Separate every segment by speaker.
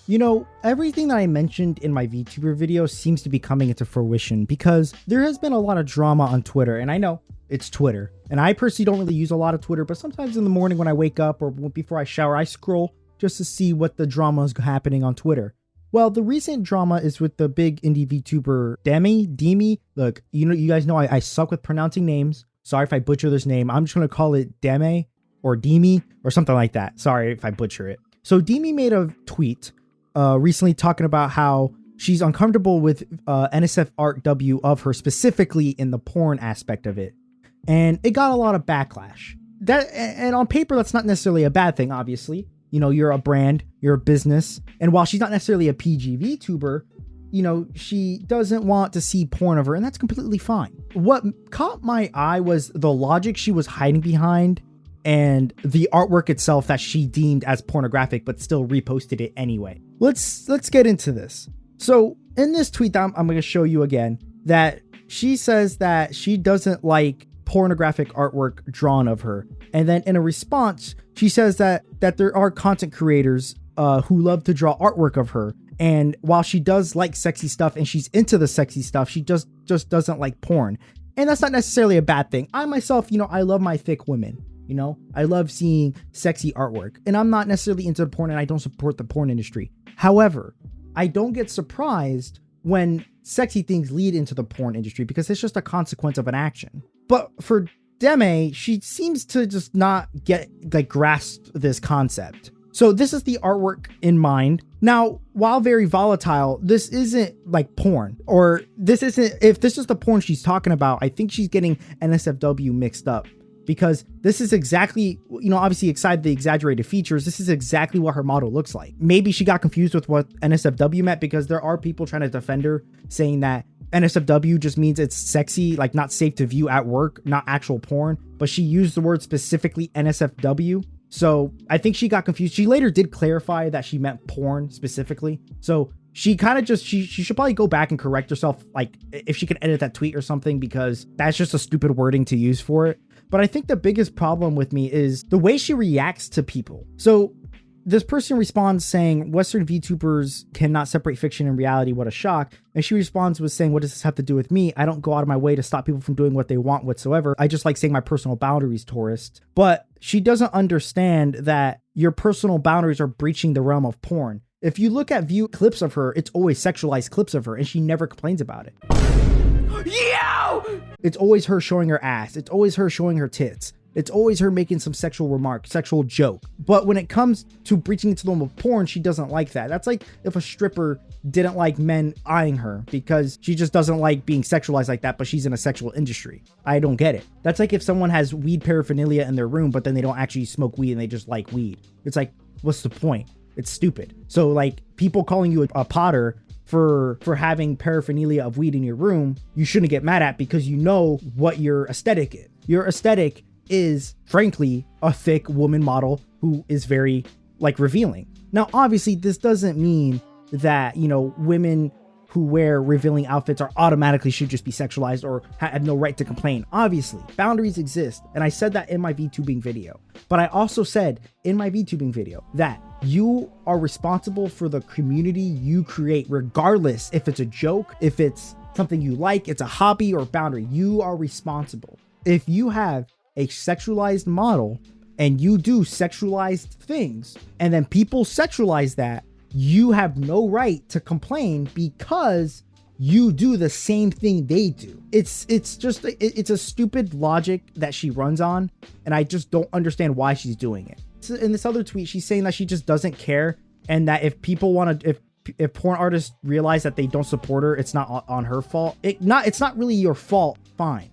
Speaker 1: You know, everything that I mentioned in my VTuber video seems to be coming into fruition because there has been a lot of drama on Twitter, and I know it's Twitter. And I personally don't really use a lot of Twitter, but sometimes in the morning when I wake up or before I shower, I scroll just to see what the drama is happening on Twitter. Well, the recent drama is with the big indie VTuber Deme. Look, you guys know I suck with pronouncing names. Sorry if I butcher this name. I'm just going to call it Deme or Deme or something like that. Sorry if I butcher it. So Deme made a tweet recently talking about how she's uncomfortable with NSF art W of her, specifically in the porn aspect of it. And it got a lot of backlash. And on paper, that's not necessarily a bad thing, obviously. You know, you're a brand, you're a business. And while she's not necessarily a PG VTuber, you know, she doesn't want to see porn of her, and that's completely fine. What caught my eye was the logic she was hiding behind and the artwork itself that she deemed as pornographic, but still reposted it anyway. Let's get into this. So in this tweet that I'm going to show you again, that she says that she doesn't like pornographic artwork drawn of her. And then in a response, she says that there are content creators who love to draw artwork of her. And while she does like sexy stuff and she's into the sexy stuff, she just doesn't like porn. And that's not necessarily a bad thing. I myself, you know, I love my thick women. You know, I love seeing sexy artwork, and I'm not necessarily into porn and I don't support the porn industry. However, I don't get surprised when sexy things lead into the porn industry because it's just a consequence of an action. But for Deme, she seems to just not grasp this concept. So this is the artwork in mind. Now, while very volatile, this isn't like porn, or this isn't, if this is the porn she's talking about, I think she's getting NSFW mixed up. Because this is exactly, you know, obviously aside the exaggerated features, this is exactly what her model looks like. Maybe she got confused with what NSFW meant, because there are people trying to defend her saying that NSFW just means it's sexy, like not safe to view at work, not actual porn. But she used the word specifically NSFW. So I think she got confused. She later did clarify that she meant porn specifically. So she kind of just, she should probably go back and correct herself, like if she could edit that tweet or something, because that's just a stupid wording to use for it. But I think the biggest problem with me is the way she reacts to people. So this person responds saying, Western VTubers cannot separate fiction and reality. What a shock. And she responds with saying, what does this have to do with me? I don't go out of my way to stop people from doing what they want whatsoever. I just like saying my personal boundaries, tourist. But she doesn't understand that your personal boundaries are breaching the realm of porn. If you look at view clips of her, it's always sexualized clips of her, and she never complains about it. Yo! It's always her showing her ass. It's always her showing her tits. It's always her making some sexual remark, sexual joke. But when it comes to breaching into the realm of porn, she doesn't like that. That's like if a stripper didn't like men eyeing her because she just doesn't like being sexualized like that, but she's in a sexual industry. I don't get it. That's like if someone has weed paraphernalia in their room, but then they don't actually smoke weed and they just like weed. It's like, what's the point? It's stupid. So like people calling you a potter for having paraphernalia of weed in your room, you shouldn't get mad at, because you know what your aesthetic is. Your aesthetic is frankly a thick woman model who is very like revealing. Now, obviously this doesn't mean that, you know, women who wear revealing outfits are automatically should just be sexualized or have no right to complain. Obviously, boundaries exist. And I said that in my VTubing video. But I also said in my VTubing video that you are responsible for the community you create, regardless if it's a joke, if it's something you like, it's a hobby or boundary. You are responsible. If you have a sexualized model and you do sexualized things and then people sexualize that, you have no right to complain because you do the same thing they do. It's a stupid logic that she runs on, and I just don't understand why she's doing it. So in this other tweet, she's saying that she just doesn't care, and that if people want to, if porn artists realize that they don't support her, it's not on her fault. It's not really your fault, fine,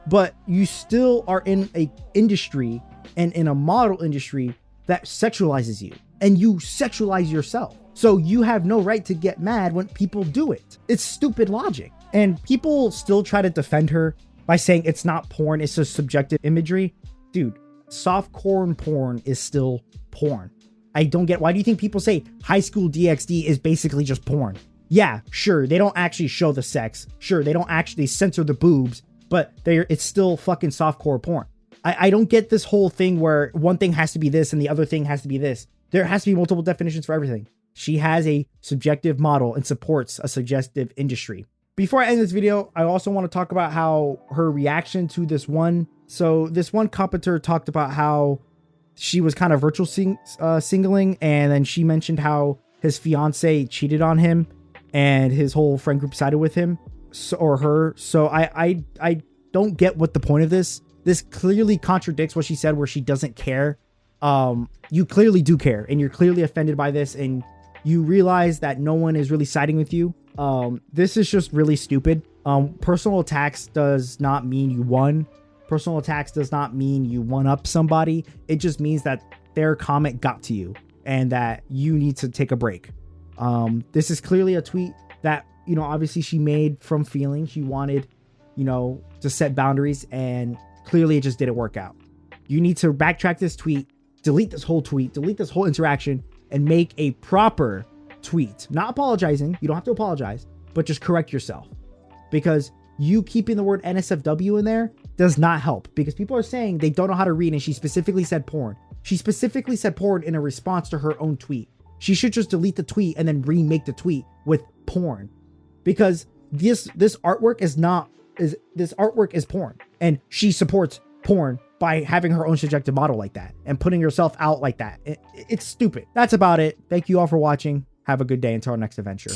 Speaker 1: but you still are in a industry and in a model industry that sexualizes you, and you sexualize yourself. So you have no right to get mad when people do it. It's stupid logic. And people still try to defend her by saying it's not porn, it's just subjective imagery. Dude, softcore porn is still porn. I don't get, why do you think people say High School DxD is basically just porn? Yeah, sure, they don't actually show the sex. Sure, they don't actually censor the boobs, but it's still fucking softcore porn. I don't get this whole thing where one thing has to be this and the other thing has to be this. There has to be multiple definitions for everything. She has a subjective model and supports a suggestive industry. Before I end this video, I also want to talk about how her reaction to this one. So this one commenter talked about how she was kind of virtual singling, and then she mentioned how his fiance cheated on him and his whole friend group sided with him or her. So I don't get what the point of this. This clearly contradicts what she said, where she doesn't care. You clearly do care, and you're clearly offended by this, and you realize that no one is really siding with you. This is just really stupid. Personal attacks does not mean you won. Personal attacks does not mean you one up somebody. It just means that their comment got to you and that you need to take a break. This is clearly a tweet that, you know, obviously she made from feeling. She wanted, you know, to set boundaries, and clearly it just didn't work out. You need to backtrack this tweet, delete this whole tweet, delete this whole interaction, and make a proper tweet. Not apologizing. You don't have to apologize, but just correct yourself, because you keeping the word NSFW in there does not help, because people are saying they don't know how to read, and she specifically said porn. She specifically said porn in a response to her own tweet. She should just delete the tweet and then remake the tweet with porn, because this artwork is porn, and she supports porn by having her own subjective model like that and putting herself out like that. It's stupid. That's about it. Thank you all for watching. Have a good day until our next adventure.